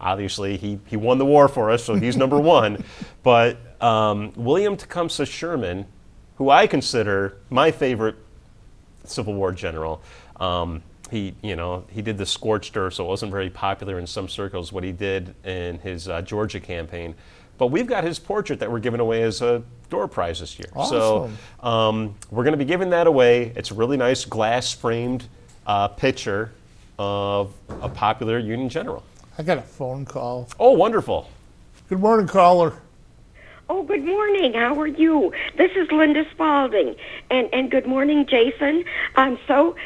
obviously he won the war for us, so he's number one. But William Tecumseh Sherman, who I consider my favorite Civil War general, he did the scorched earth, so it wasn't very popular in some circles what he did in his Georgia campaign. But we've got his portrait that we're giving away as a door prize this year. Awesome. So we're going to be giving that away. It's a really nice glass-framed picture of a popular Union general. I got a phone call. Oh, wonderful. Good morning, caller. Oh, good morning. How are you? This is Linda Spalding. And good morning, Jason. I'm so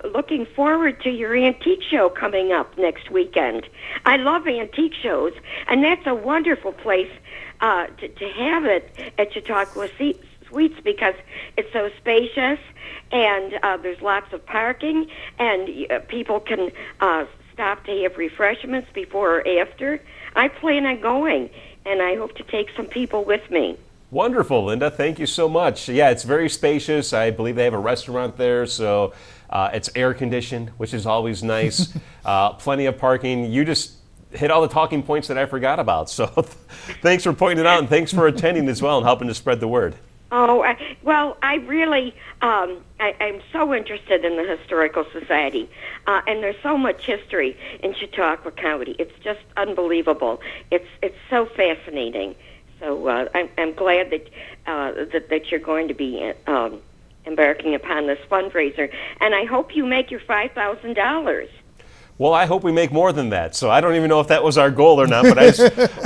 looking forward to your antique show coming up next weekend. I love antique shows, and that's a wonderful place to have it at Chautauqua Suites because it's so spacious, and there's lots of parking, and people can stop to have refreshments before or after. I plan on going, and I hope to take some people with me. Wonderful, Linda. Thank you so much. Yeah, it's very spacious. I believe they have a restaurant there, so it's air conditioned, which is always nice. Plenty of parking. You just hit all the talking points that I forgot about. So thanks for pointing it out, and thanks for attending as well and helping to spread the word. Oh, I really, I'm so interested in the Historical Society, and there's so much history in Chautauqua County. It's just unbelievable. It's so fascinating. So I'm glad that you're going to be embarking upon this fundraiser, and I hope you make your $5,000. Well, I hope we make more than that. So I don't even know if that was our goal or not, but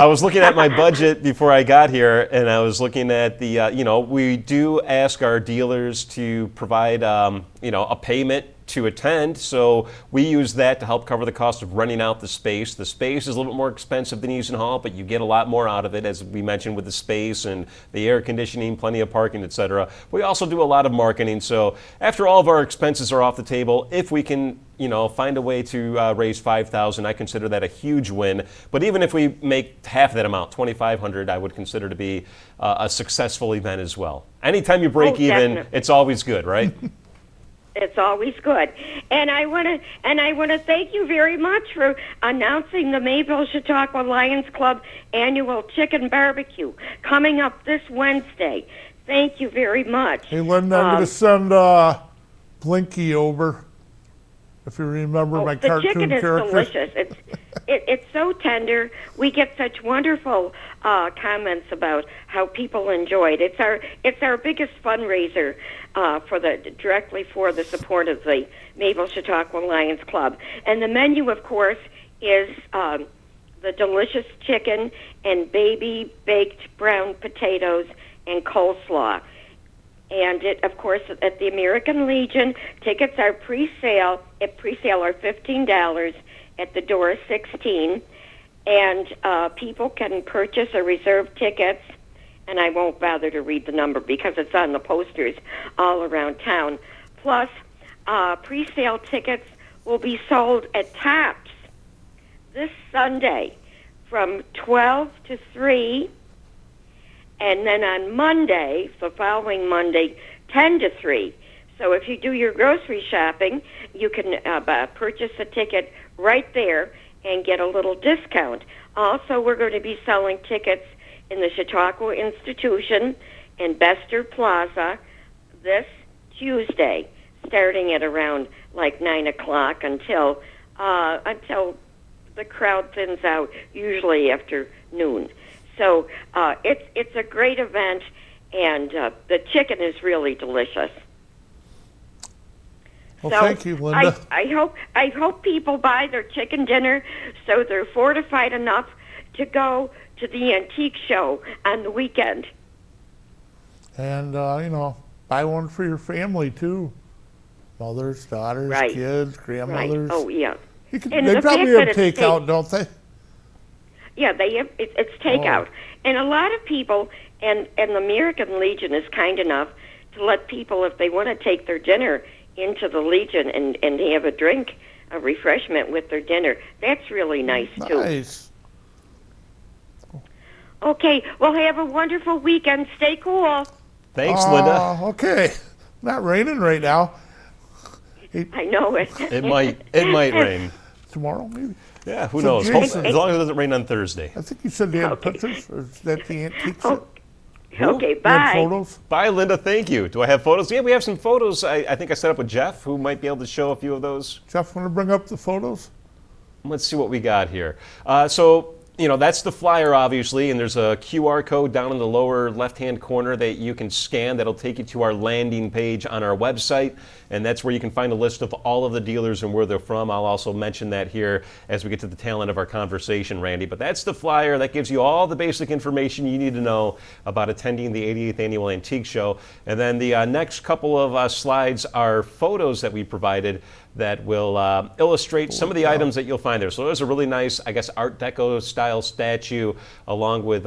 I was looking at my budget before I got here, and I was looking at the, we do ask our dealers to provide, a payment to attend. So we use that to help cover the cost of renting out the space. The space is a little bit more expensive than Eason Hall, but you get a lot more out of it, as we mentioned, with the space and the air conditioning, plenty of parking, etc. We also do a lot of marketing. So after all of our expenses are off the table, if we can find a way to raise $5,000, I consider that a huge win. But even if we make half that amount, $2,500, I would consider to be a successful event as well. Anytime you break even, definitely. it's always good, right? It's always good, and I want to thank you very much for announcing the Mayville Chautauqua Lions Club annual chicken barbecue coming up this Wednesday. Thank you very much. Hey, Linda, I'm going to send Blinky over. If you remember my cartoon character. The chicken is delicious. It's so tender. We get such wonderful comments about how people enjoy it. It's our biggest fundraiser directly for the support of the Mayville Chautauqua Lions Club. And the menu, of course, is the delicious chicken and baby baked brown potatoes and coleslaw. And of course, at the American Legion, tickets are pre-sale. At pre-sale are $15. At the door, $16. And people can purchase or reserve tickets. And I won't bother to read the number because it's on the posters all around town. Plus, pre-sale tickets will be sold at Tops this Sunday from 12 to 3. And then on Monday, the following Monday, 10 to 3. So if you do your grocery shopping, you can purchase a ticket right there and get a little discount. Also, we're going to be selling tickets in the Chautauqua Institution and Bester Plaza this Tuesday, starting at around 9 o'clock until the crowd thins out, usually after noon. So it's a great event, and the chicken is really delicious. Well, so thank you, Linda. I hope people buy their chicken dinner so they're fortified enough to go to the antique show on the weekend. And buy one for your family too. Mothers, daughters, Right. kids, grandmothers. Right. Oh yeah. They the probably fact have that it's takeout, don't they? Yeah, they have, it's takeout. And a lot of people, and the American Legion is kind enough to let people, if they want to take their dinner into the Legion and have a drink, a refreshment with their dinner. That's really nice, too. Nice. Okay. Well, have a wonderful weekend. Stay cool. Thanks, Linda. Okay. Not raining right now. I know it. It might rain. Tomorrow, maybe? Yeah, who So knows? Jason- As long as it doesn't rain on Thursday. I think you said they had Okay. pictures, or is that the antique? Oh, okay, They had bye. photos? Bye, Linda. Thank you. Do I have photos? Yeah, we have some photos. I think I set up with Jeff, who might be able to show a few of those. Jeff, want to bring up the photos? Let's see what we got here. That's the flyer, obviously, and there's a QR code down in the lower left-hand corner that you can scan that'll take you to our landing page on our website, and that's where you can find a list of all of the dealers and where they're from. I'll also mention that here as we get to the tail end of our conversation, Randy. But that's the flyer. That gives you all the basic information you need to know about attending the 88th Annual Antique Show. And then the next couple of slides are photos that we provided that will illustrate some of the items that you'll find there. So there's a really nice, I guess, Art Deco style statue, along with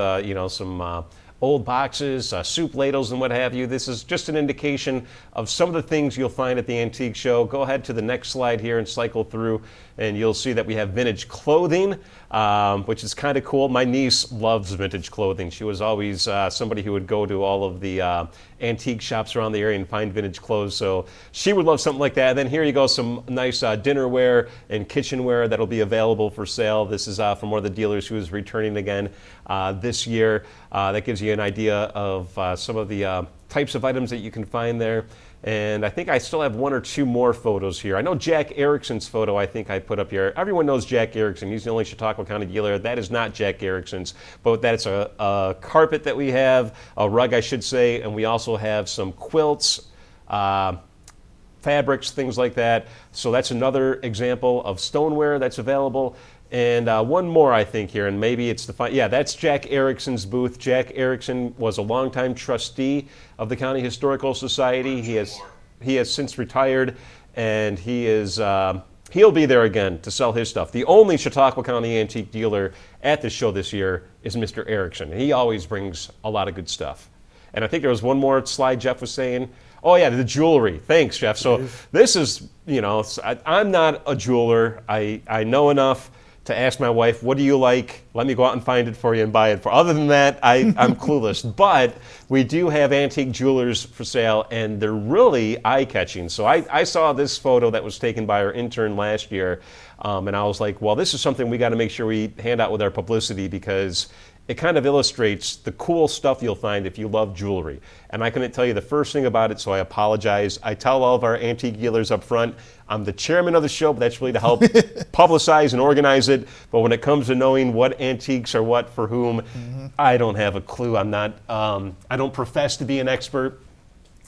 some old boxes, soup ladles, and what have you. This is just an indication of some of the things you'll find at the antique show. Go ahead to the next slide here and cycle through, and you'll see that we have vintage clothing, which is kind of cool. My niece loves vintage clothing. She was always somebody who would go to all of the antique shops around the area and find vintage clothes, so she would love something like that. And then here you go, some nice dinnerware and kitchenware that'll be available for sale. This is from one of the dealers who is returning again this year. That gives you an idea of some of the types of items that you can find there. And I think I still have one or two more photos here. I know Jack Erickson's photo I think I put up here. Everyone knows Jack Erickson. He's the only Chautauqua County dealer. That is not Jack Erickson's, but that's a carpet that we have, a rug I should say, and we also have some quilts, fabrics, things like that. So that's another example of stoneware that's available. And one more, I think, here, and maybe it's that's Jack Erickson's booth. Jack Erickson was a longtime trustee of the County Historical Society. He has since retired, and he'll be there again to sell his stuff. The only Chautauqua County antique dealer at the show this year is Mr. Erickson. He always brings a lot of good stuff. And I think there was one more slide Jeff was saying. Oh yeah, the jewelry. Thanks, Jeff. So this is, I'm not a jeweler. I know enough to ask my wife, what do you like? Let me go out and find it for you and buy it for. Other than that, I'm clueless. But we do have antique jewelers for sale, and they're really eye-catching. So I saw this photo that was taken by our intern last year, and I was like, well, this is something we got to make sure we hand out with our publicity, because it kind of illustrates the cool stuff you'll find if you love jewelry. And I couldn't tell you the first thing about it, so I apologize. I tell all of our antique dealers up front, I'm the chairman of the show, but that's really to help publicize and organize it. But when it comes to knowing what antiques are what for whom, I don't have a clue. I'm not, I don't profess to be an expert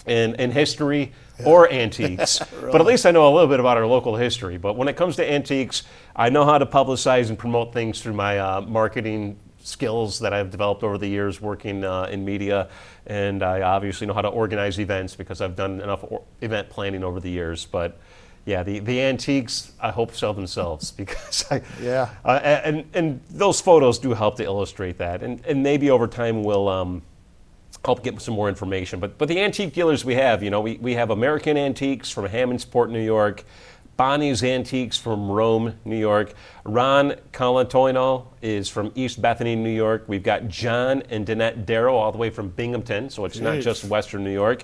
in history or antiques, but at least I know a little bit about our local history. But when it comes to antiques, I know how to publicize and promote things through my marketing skills that I've developed over the years working in media, and I obviously know how to organize events because I've done enough event planning over the years. But yeah, the antiques I hope sell themselves, because and those photos do help to illustrate that, and maybe over time we'll help get some more information. But the antique dealers we have, we have American Antiques from Hammondsport, New York. Bonnie's Antiques from Rome, New York. Ron Colantoino is from East Bethany, New York. We've got John and Danette Darrow all the way from Binghamton, so it's not just Western New York.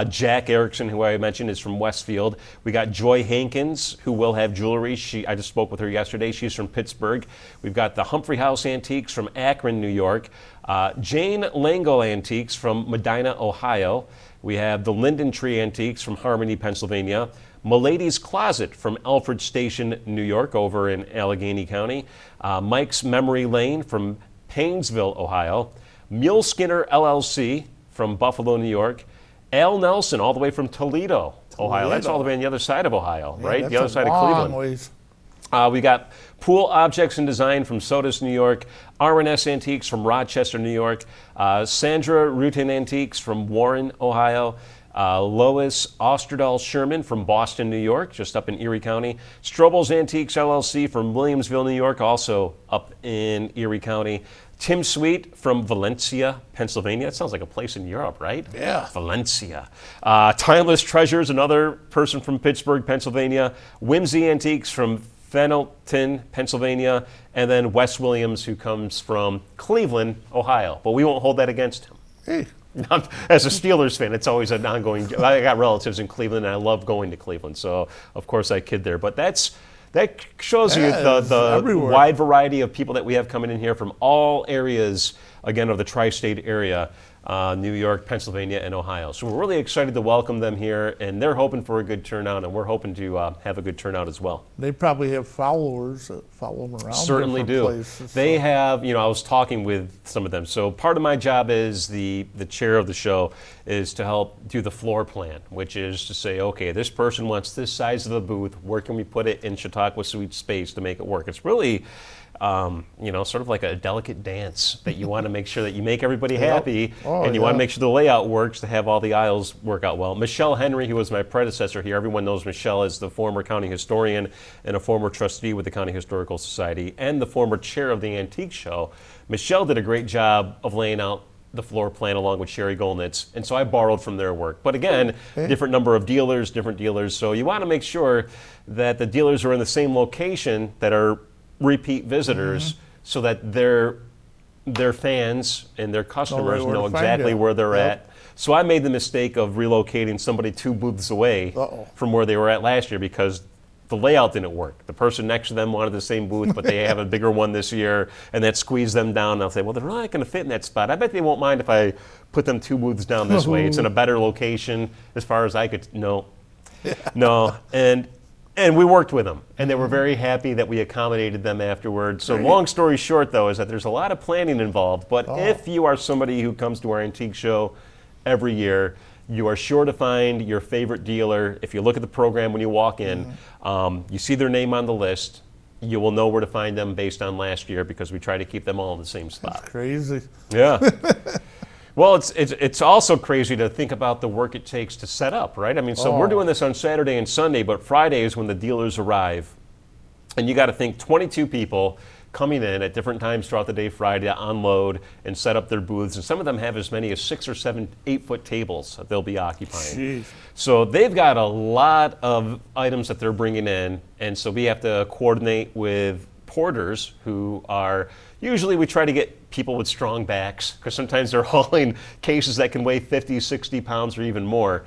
Jack Erickson, who I mentioned, is from Westfield. We got Joy Hankins, who will have jewelry. I just spoke with her yesterday. She's from Pittsburgh. We've got the Humphrey House Antiques from Akron, New York. Jane Lango Antiques from Medina, Ohio. We have the Linden Tree Antiques from Harmony, Pennsylvania. Milady's Closet from Alfred Station, New York, over in Allegheny County. Mike's Memory Lane from Painesville, Ohio. Mule Skinner LLC from Buffalo, New York. Al Nelson, all the way from Toledo, Ohio. That's all the way on the other side of Ohio, right? The other side of Cleveland. Ways. We got Pool Objects and Design from Sodus, New York. R&S Antiques from Rochester, New York. Sandra Rutin Antiques from Warren, Ohio. Lois Osterdahl Sherman from Boston, New York, just up in Erie County. Strobel's Antiques LLC from Williamsville, New York, also up in Erie County. Tim Sweet from Valencia, Pennsylvania. That sounds like a place in Europe, right? Yeah. Valencia. Timeless Treasures, another person from Pittsburgh, Pennsylvania. Whimsy Antiques from Fenelton, Pennsylvania, and then Wes Williams, who comes from Cleveland, Ohio. But we won't hold that against him. Hey, As a Steelers fan, it's always an ongoing. I got relatives in Cleveland, and I love going to Cleveland. So, of course, I kid there. But that shows you the everywhere. wide variety of people that we have coming in here from all areas, again, of the tri-state area. New York, Pennsylvania, and Ohio. So we're really excited to welcome them here, and they're hoping for a good turnout, and we're hoping to have a good turnout as well. they probably have followers that follow them around. Certainly different do. Places, They so. have, I was talking with some of them. So part of my job as the chair of the show is to help do the floor plan, which is to say, okay, this person wants this size of a booth. Where can we put it in Chautauqua Suite space to make it work? It's really sort of like a delicate dance that you want to make sure that you make everybody happy, and you want to make sure the layout works to have all the aisles work out well. Michelle Henry, who was my predecessor here, everyone knows Michelle as the former county historian and a former trustee with the County Historical Society and the former chair of the Antique Show. Michelle did a great job of laying out the floor plan along with Sherry Golnitz, and so I borrowed from their work. But again, different number of dealers, different dealers, so you want to make sure that the dealers are in the same location that are repeat visitors, so that their fans and their customers know exactly where they're at. So I made the mistake of relocating somebody 2 booths away from where they were at last year because the layout didn't work. The person next to them wanted the same booth, but they have a bigger one this year, and that squeezed them down. And I'll say, well, they're not going to fit in that spot. I bet they won't mind if I put them 2 booths down this way. It's in a better location as far as I could. No. And we worked with them, and they were very happy that we accommodated them afterwards. So long story short, though, is that there's a lot of planning involved. But if you are somebody who comes to our antique show every year, you are sure to find your favorite dealer. If you look at the program when you walk in, you see their name on the list. You will know where to find them based on last year because we try to keep them all in the same spot. That's crazy. Yeah. Well, it's also crazy to think about the work it takes to set up, right? I mean, so we're doing this on Saturday and Sunday, but Friday is when the dealers arrive. And you got to think 22 people coming in at different times throughout the day Friday to unload and set up their booths. And some of them have as many as 6 or 7 8-foot tables that they'll be occupying. Jeez. So they've got a lot of items that they're bringing in. And so we have to coordinate with porters who are, usually we try to get people with strong backs because sometimes they're hauling cases that can weigh 50, 60 pounds or even more.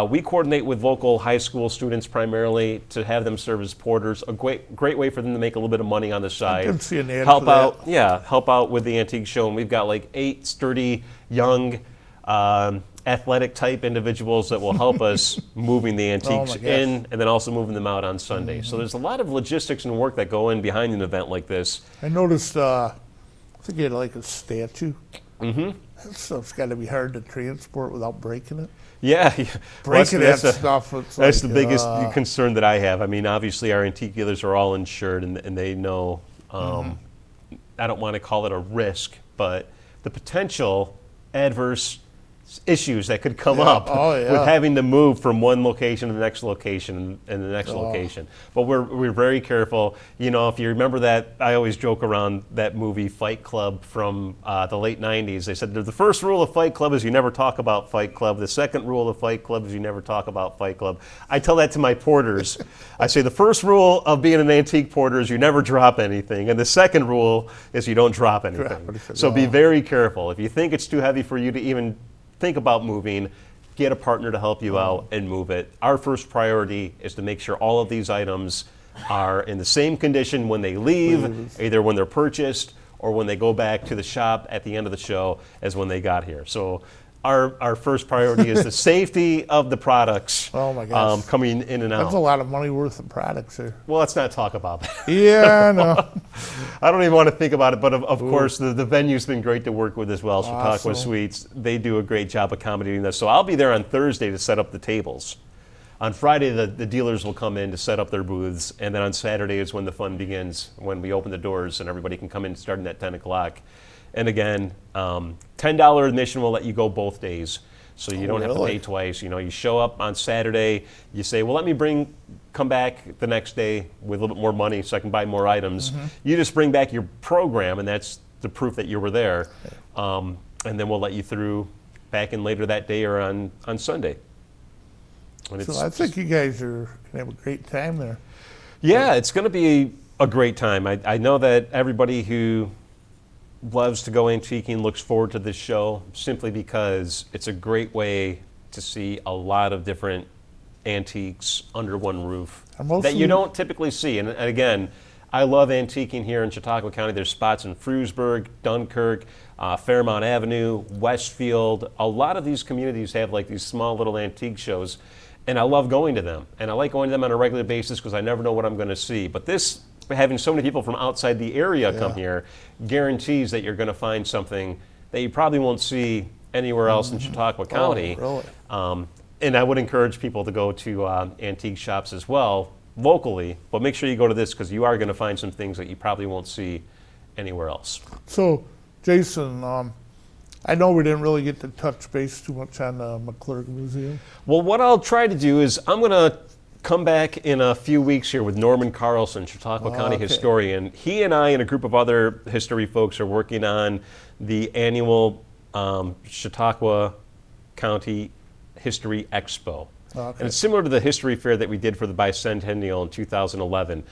We coordinate with local high school students primarily to have them serve as porters. A great way for them to make a little bit of money on the side. I can see an ad help for out, that. help out with the antique show. And we've got like 8 sturdy, young, athletic type individuals that will help us moving the antiques in and then also moving them out on Sunday. So there's a lot of logistics and work that go in behind an event like this. I noticed, I think you had like a statue. That stuff's got to be hard to transport without breaking it. Yeah, Breaking that stuff. That's the biggest concern that I have. I mean, obviously our antique dealers are all insured and they know, I don't want to call it a risk, but the potential adverse issues that could come up with having to move from one location to the next location and the next location. But we're very careful. You know, if you remember that, I always joke around that movie Fight Club from the late 90s. They said the first rule of Fight Club is you never talk about Fight Club. The second rule of Fight Club is you never talk about Fight Club. I tell that to my porters. I say the first rule of being an antique porter is you never drop anything. And the second rule is you don't drop anything. So be very careful. If you think it's too heavy for you to even think about moving, get a partner to help you out and move it. Our first priority is to make sure all of these items are in the same condition when they leave, either when they're purchased or when they go back to the shop at the end of the show as when they got here. So our first priority is the safety of the products coming in and out. That's a lot of money worth of products here. Well, let's not talk about that. Yeah, I know. I don't even want to think about it, but of course, the venue's been great to work with as well, Chautauqua Suites. They do a great job accommodating us. So I'll be there on Thursday to set up the tables. On Friday, the dealers will come in to set up their booths, and then on Saturday is when the fun begins, when we open the doors and everybody can come in starting at 10 o'clock. And again, $10 admission will let you go both days. So you don't have to pay twice. You know, you show up on Saturday, you say, well, let me come back the next day with a little bit more money so I can buy more items. You just bring back your program, and that's the proof that you were there. And then we'll let you through back in later that day or on Sunday. So I think you guys are going to have a great time there. Yeah, it's going to be a great time. I know that everybody who loves to go antiquing looks forward to this show simply because it's a great way to see a lot of different antiques under one roof that you don't typically see. And again, I love antiquing here in Chautauqua County. There's spots in Frewsburg, Dunkirk, Fairmount Avenue, Westfield. A lot of these communities have like these small little antique shows, and I love going to them. And I like going to them on a regular basis because I never know what I'm going to see. But this, having so many people from outside the area come here, guarantees that you're going to find something that you probably won't see anywhere else in Chautauqua County. Oh, really? And I would encourage people to go to antique shops as well, locally, but make sure you go to this because you are going to find some things that you probably won't see anywhere else. So, Jason, I know we didn't really get to touch base too much on the McClurg Museum. Well, what I'll try to do is I'm going to come back in a few weeks here with Norman Carlson, Chautauqua County historian. He and I and a group of other history folks are working on the annual Chautauqua County History Expo. And it's similar to the history fair that we did for the bicentennial in 2011.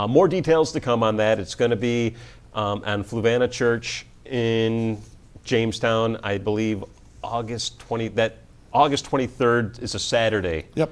More details to come on that. It's going to be on Fluvanna Church in Jamestown, I believe August 23rd is a Saturday. Yep.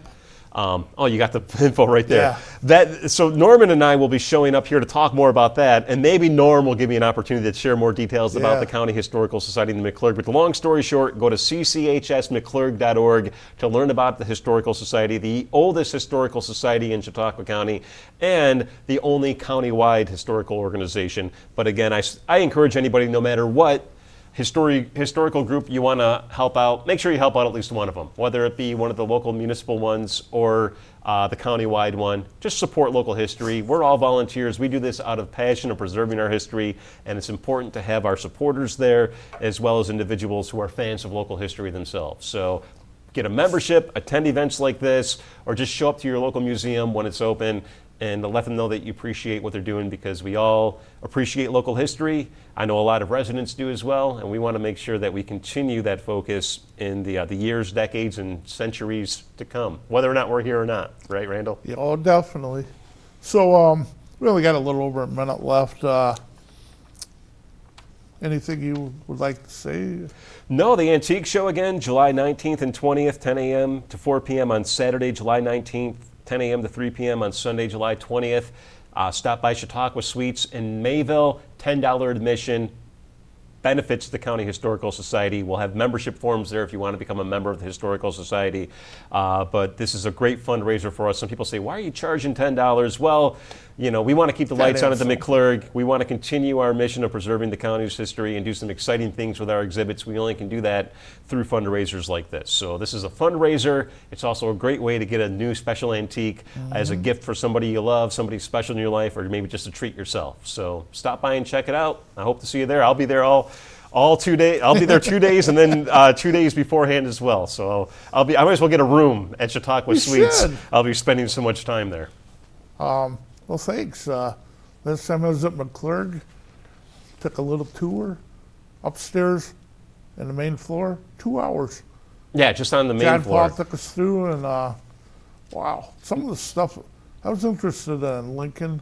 Oh, you got the info right there. Yeah. So Norman and I will be showing up here to talk more about that, and maybe Norm will give me an opportunity to share more details about the County Historical Society and the McClurg. But the long story short, go to cchsmcclurg.org to learn about the Historical Society, the oldest historical society in Chautauqua County, and the only county-wide historical organization. But again, I encourage anybody, no matter what historical group you want to help out, make sure you help out at least one of them, whether it be one of the local municipal ones or the county-wide one. Just support local history. We're all volunteers. We do this out of passion of preserving our history, and it's important to have our supporters there as well as individuals who are fans of local history themselves. So get a membership, attend events like this, or just show up to your local museum when it's open and to let them know that you appreciate what they're doing, because we all appreciate local history. I know a lot of residents do as well, and we want to make sure that we continue that focus in the years, decades, and centuries to come, whether or not we're here or not. Right, Randall? Yeah, oh, definitely. So we only got a little over a minute left. Anything you would like to say? No, the Antique Show again, July 19th and 20th, 10 a.m. to 4 p.m. on Saturday, July 19th. 10 a.m. to 3 p.m. on Sunday, July 20th. Stop by Chautauqua Suites in Mayville, $10 admission. Benefits the County Historical Society. We'll have membership forms there if you want to become a member of the Historical Society. But this is a great fundraiser for us. Some people say, why are you charging $10? Well, you know, we want to keep the lights on at the McClurg. We want to continue our mission of preserving the county's history and do some exciting things with our exhibits. We only can do that through fundraisers like this. So this is a fundraiser. It's also a great way to get a new special antique as a gift for somebody you love, somebody special in your life, or maybe just to treat yourself. So stop by and check it out. I hope to see you there. I'll be there all 2 days. I'll be there 2 days, and then 2 days beforehand as well. So I might as well get a room at Chautauqua Suites. I'll be spending so much time there. Well, thanks. Last time I was at McClurg, took a little tour upstairs in the main floor, 2 hours. Yeah, just on the main floor. floor. John Paul took us through, and wow, some of the stuff, I was interested in Lincoln.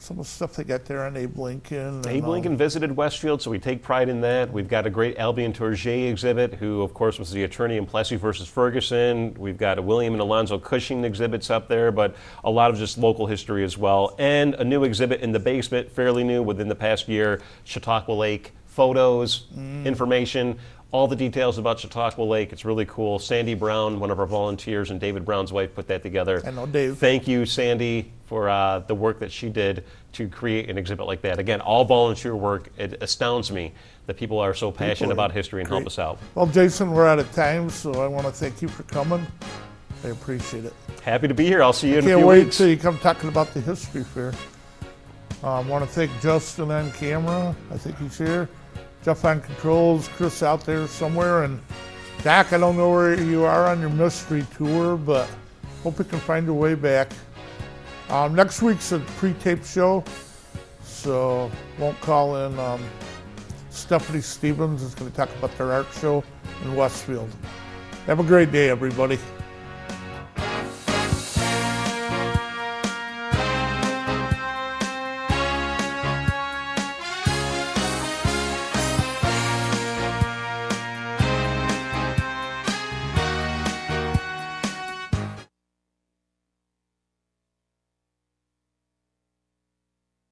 Some of the stuff they got there on Abe Lincoln. Abe Lincoln visited Westfield, so we take pride in that. We've got a great Albion Tourget exhibit, who, of course, was the attorney in Plessy versus Ferguson. We've got a William and Alonzo Cushing exhibits up there, but a lot of just local history as well. And a new exhibit in the basement, fairly new within the past year, Chautauqua Lake. Photos, information, all the details about Chautauqua Lake. It's really cool. Sandy Brown, one of our volunteers, and David Brown's wife put that together. I know Dave. Thank you, Sandy, for the work that she did to create an exhibit like that. Again, all volunteer work. It astounds me that people are so passionate about history and help us out. Well, Jason, we're out of time, so I want to thank you for coming. I appreciate it. Happy to be here. I'll see you in a few weeks. Can't wait till you come talking about the history fair. I want to thank Justin on camera. I think he's here. Jeff on controls, Chris out there somewhere, and Doc, I don't know where you are on your mystery tour, but hope you can find your way back. Next week's a pre-tape show, so won't call in. Stephanie Stevens is going to talk about their art show in Westfield. Have a great day, everybody.